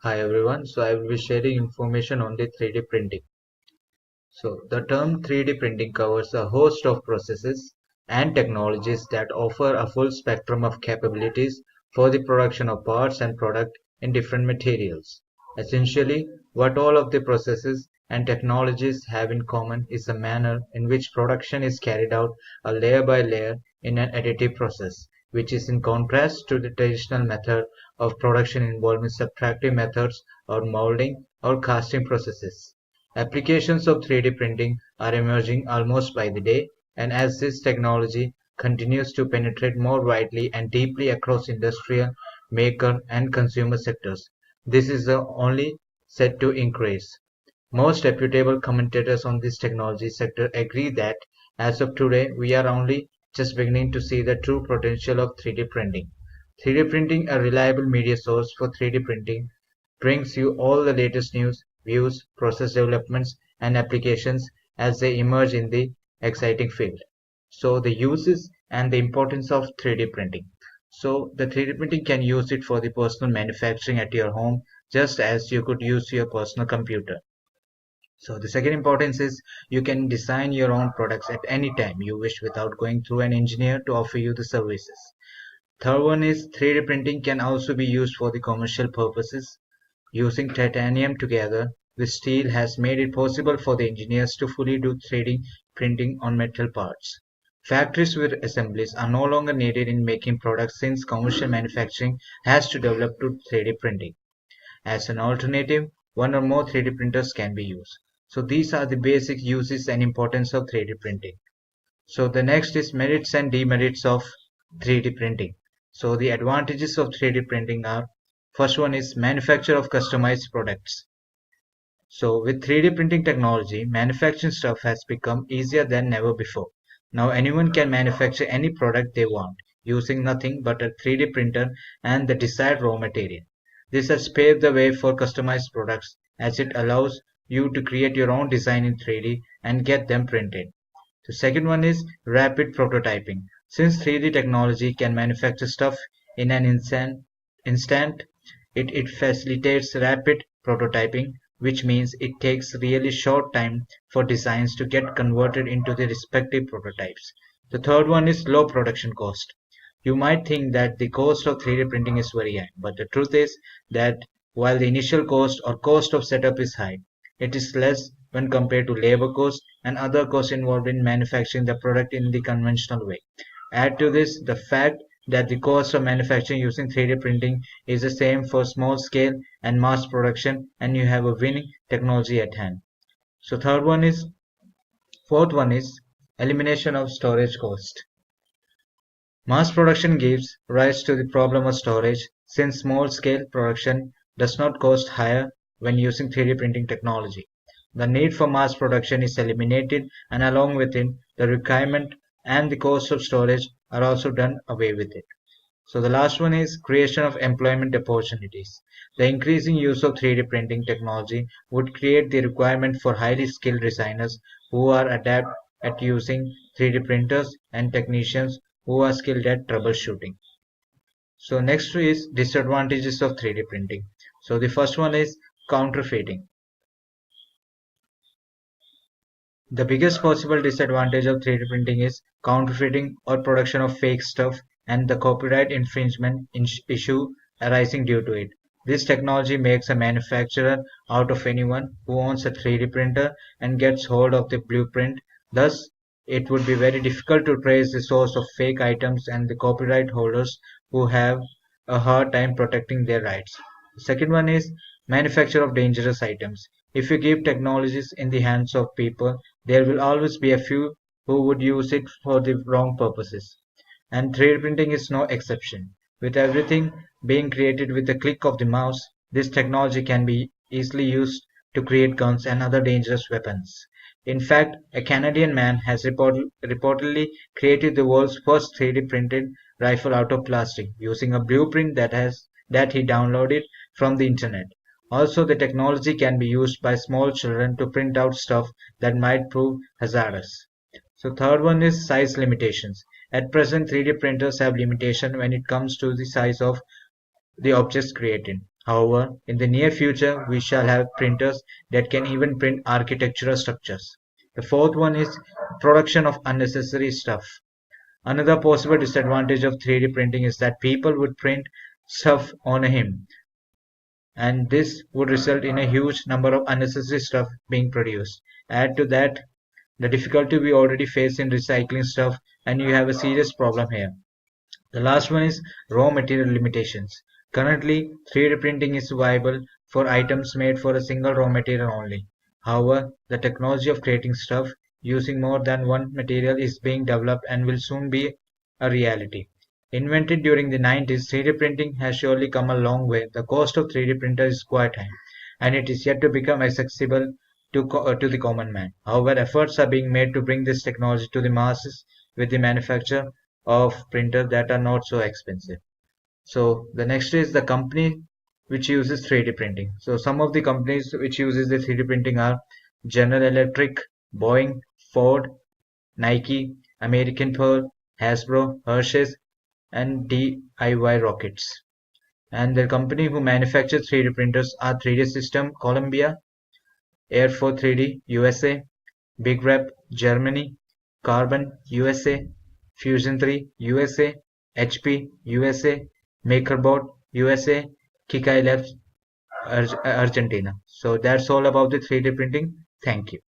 Hi everyone, so I will be sharing information on the 3D printing. So the term 3D printing covers a host of processes and technologies that offer a full spectrum of capabilities for the production of parts and product in different materials. Essentially, what all of the processes and technologies have in common is the manner in which production is carried out a layer by layer in an additive process, which is in contrast to the traditional method of production involving subtractive methods or molding or casting processes. Applications of 3D printing are emerging almost by the day, and as this technology continues to penetrate more widely and deeply across industrial, maker, and consumer sectors, this is only set to increase. Most reputable commentators on this technology sector agree that as of today, we are only just beginning to see the true potential of 3D printing. 3D printing, a reliable media source for 3D printing, brings you all the latest news, views, process developments, and applications as they emerge in the exciting field. So the uses and the importance of 3D printing. So the 3D printing can use it for the personal manufacturing at your home just as you could use your personal computer. So the second importance is you can design your own products at any time you wish without going through an engineer to offer you the services. Third one is 3D printing can also be used for the commercial purposes. Using titanium together with steel has made it possible for the engineers to fully do 3D printing on metal parts. Factories with assemblies are no longer needed in making products since commercial manufacturing has to develop to 3D printing. As an alternative, one or more 3D printers can be used. So these are the basic uses and importance of 3D printing. So the next is merits and demerits of 3D printing. So the advantages of 3D printing are first one is manufacture of customized products. So with 3D printing technology, manufacturing stuff has become easier than ever before. Now anyone can manufacture any product they want using nothing but a 3D printer and the desired raw material. This has paved the way for customized products as it allows you to create your own design in 3D and get them printed. The second one is rapid prototyping. Since 3D technology can manufacture stuff in an instant, it facilitates rapid prototyping, which means it takes really short time for designs to get converted into the respective prototypes. The third one is low production cost. You might think that the cost of 3D printing is very high, but the truth is that while the initial cost or cost of setup is high, it is less when compared to labor costs and other costs involved in manufacturing the product in the conventional way. Add to this the fact that the cost of manufacturing using 3D printing is the same for small scale and mass production, and you have a winning technology at hand. So fourth one is elimination of storage cost. Mass production gives rise to the problem of storage since small scale production does not cost higher when using 3D printing technology. The need for mass production is eliminated, and along with it, the requirement and the cost of storage are also done away with it. So the last one is creation of employment opportunities. The increasing use of 3D printing technology would create the requirement for highly skilled designers who are adept at using 3D printers and technicians who are skilled at troubleshooting. So next is disadvantages of 3D printing. So the first one is counterfeiting. The biggest possible disadvantage of 3D printing is counterfeiting or production of fake stuff and the copyright infringement issue arising due to it. This technology makes a manufacturer out of anyone who owns a 3D printer and gets hold of the blueprint. Thus, it would be very difficult to trace the source of fake items and the copyright holders who have a hard time protecting their rights. The second one is manufacture of dangerous items. If you give technologies in the hands of people, there will always be a few who would use it for the wrong purposes. And 3D printing is no exception. With everything being created with a click of the mouse, this technology can be easily used to create guns and other dangerous weapons. In fact, a Canadian man has reportedly created the world's first 3D printed rifle out of plastic using a blueprint that he downloaded from the internet. Also, the technology can be used by small children to print out stuff that might prove hazardous. So third one is size limitations. At present, 3D printers have limitation when it comes to the size of the objects created. However, in the near future, we shall have printers that can even print architectural structures. The fourth one is production of unnecessary stuff. Another possible disadvantage of 3D printing is that people would print stuff on a whim, and this would result in a huge number of unnecessary stuff being produced. Add to that the difficulty we already face in recycling stuff, and you have a serious problem here. The last one is raw material limitations. Currently, 3D printing is viable for items made for a single raw material only. However, the technology of creating stuff using more than one material is being developed and will soon be a reality. Invented during the 90s, 3D printing has surely come a long way. The cost of 3D printer is quite high, and it is yet to become accessible to the common man. However, efforts are being made to bring this technology to the masses with the manufacture of printers that are not so expensive. So the next is the company which uses 3D printing. So some of the companies which uses the 3D printing are General Electric, Boeing, Ford, Nike, American Pearl, Hasbro, Hershey's, and DIY Rockets. And the company who manufactures 3D printers are 3D System Columbia, Air for 3D USA, Big Rep Germany, Carbon USA, Fusion 3 USA, HP USA, MakerBot USA, Kikai Labs Argentina. So that's all about the 3D printing. Thank you.